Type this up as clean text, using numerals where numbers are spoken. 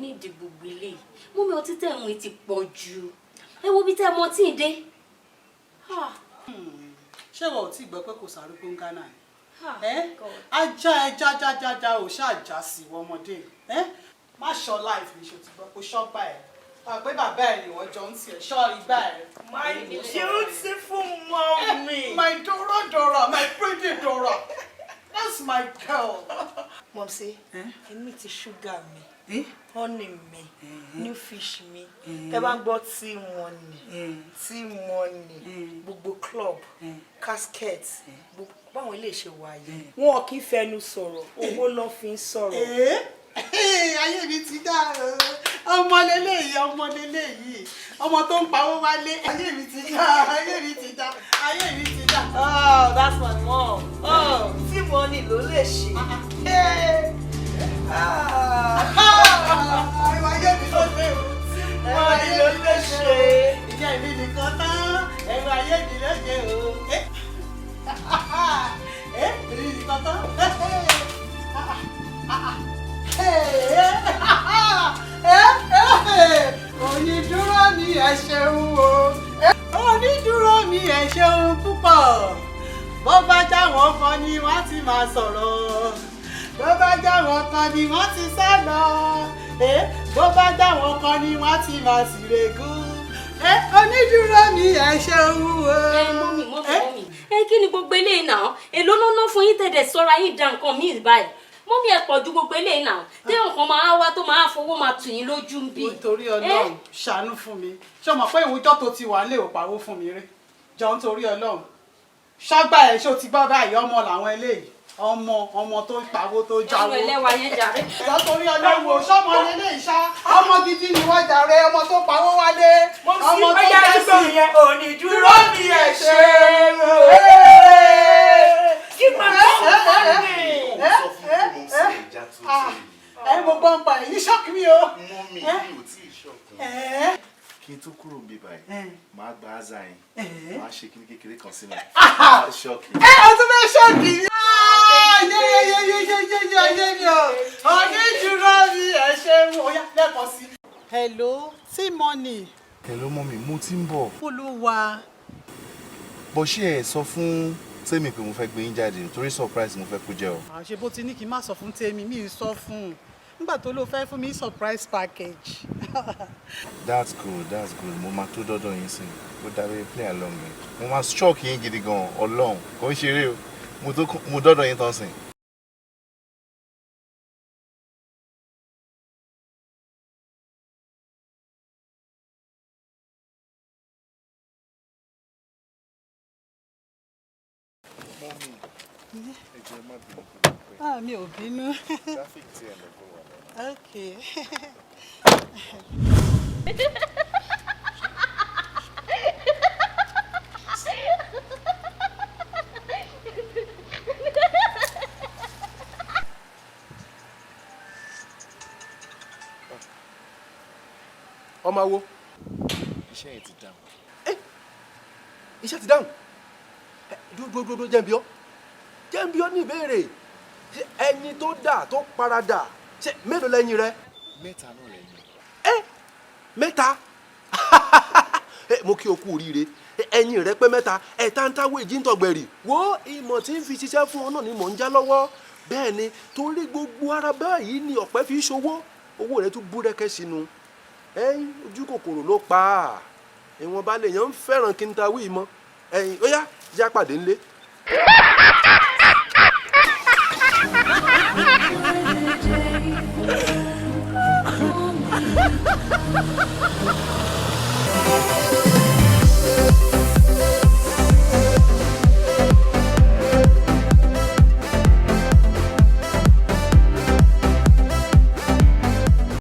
ní ìdí gbogbo ilé. Mummy ọtí tẹ́ mu ti pọ̀ jù. Ẹ wo bí tẹ́ mọ tí dé. Ṣé wọ́n ò tí gbọ́ pé kò sárúgbó ń Ghana ni? Ajá ẹja ò ṣáàjá sí ìwọ ọmọdé. Má ṣọ́ life ní ṣe ti gbọ́ kó ṣọ́ gbà ẹ̀. Pé bàbá ẹ̀ ni wọ́n jọ ń tiẹ̀ ṣọ́ ìgbà ẹ̀. My beautiful mommy. My Dora, my pretty Dora. That's my girl. Momsi, èmi ti sugar mi, honey mi, new fish mi. Ẹ bá gbọ́ tí money, gbogbo club, casket, báwọn ilé ṣe wà yìí. Wọn kì í fẹnu sọ̀rọ̀, owó ló fi ń sọ̀rọ̀. Ayé mi ti dá ọmọ lélẹ́yìí ọmọ tó ń pawó wálé. Ayé mi ti dá. Oh, that's my mom. Oh, tí money ló lè ṣe. Ayé mi ló dé o. Money ló lè ṣe. Ìyá mi nìkan tán. Ẹ̀rọ ayé mi ló dé o. Mi nìkan tán. Onídúró mi ẹ ṣeun o. Onídúró mi ẹ ṣeun púpọ̀. Bó bá jáwọn kan ni wọ́n ti máa sọ̀rọ̀. Bó bá jáwọn kan ni wọ́n ti sá lọ. Bó bá jáwọn kan ni wọ́n ti máa sìrègùn. Onídúró mi ẹ ṣeun o. Mọ́mì. Kí ni gbogbo eléyìí náà? Èló ló ná fún yín tẹ̀dẹ̀ sọ́ra yín dá nǹkan míì báyìí. Mọ́mì ẹ pọ̀ ju gbogbo eléyìí náà. Téèyàn kan máa wá tó máa fowó máa tù yín lójú ń bí. Nítorí Ọlọ́run ṣàánú fún mi. Ṣé o mọ̀ pé ìwújọ́ tó ti wà lè ò pawó fún mi rí? Jọ nítorí Ọlọ́run. Ṣọ́gbà ẹ̀ ṣó ti gbọ́ báyìí ọmọ làwọn eléyìí. Ọmọ tó pawó tó jáwó. Ọmọ ẹlẹ́wà yẹn jàre. Jọ nítorí Ọlọ́run o ṣọ́mọ eléyìí ṣá. Ọmọ gidi ni wọ́n jàre ọmọ tó pawó wálé. Ọmọ tó fẹ́ sí. Onídúró mi ẹ ṣe o. Mo gbọ́ ń pa èyí ṣọ́ọ̀kì mi o. Mọ́mí mi ò tí ì ṣọ́ọ̀kì. Kí n tó kúrò bí báyìí, màá gba àzá yẹn, màá ṣe kíní kékeré kan sínú ṣọ́ọ̀kì. O tún fẹ́ ṣọ́ọ̀kì mi. Yé mi o. Onídúró mi ẹ ṣe mú. Ó yá lẹ́kọ̀ọ́ sí. Hello, T-Money. Hello mọ́mí, mo ti ń bọ̀. Olúwa. Bó ṣe ẹ sọ fún Tèmi pé mo fẹ́ gbé yín jáde torí surprise mo fẹ́ kó jẹ́ o. Ṣé bó ti ní kí n má sọ fún Tèmi, mi ì sọ fún un. Nígbà tó ló fẹ́ fún mi surprise package. That's good. Mo máa tó dọ́dọ̀ yín sí i. Ó dábẹ́ play along mi. Mo máa shock yín gidi gan-an Ọlọ́run. Kò ń ṣeré o. Mo dọ́dọ̀ yín tán sìn. Mi ò bínú. Traffic tí ẹ̀ lọ fún wa. Okay. Ọmọ wo? Iṣẹ́ yẹn ti dáhùn. Iṣẹ́ ti dáhùn. Dúdú jẹ́ ń bí ọ́ ní ìbéèrè. Ẹni tó dà tó paradà ṣe mélòó lẹ́yìn rẹ? Mẹ́ta náà lẹ́yìn. Mẹ́ta? Mo kí o kú oríire. Ẹ̀yin rẹ pé mẹ́ta ẹ̀tántàwé jíǹtọ̀gbẹ̀rì. Wo ìmọ̀ tí ń fi ṣiṣẹ́ fún ọ náà ni mò ń já lọ́wọ́. Bẹ́ẹ̀ ni torí gbogbo ara báyìí ni ọ̀pẹ fi ṣòwò. Owó rẹ tún búrẹ́kẹ́ sínú. Ojú kòkòrò ló pa á. Ìwọ̀nba lèèyàn ń fẹ́ràn kí n ta wí mọ́. Ó yá, já pàdé ńlé.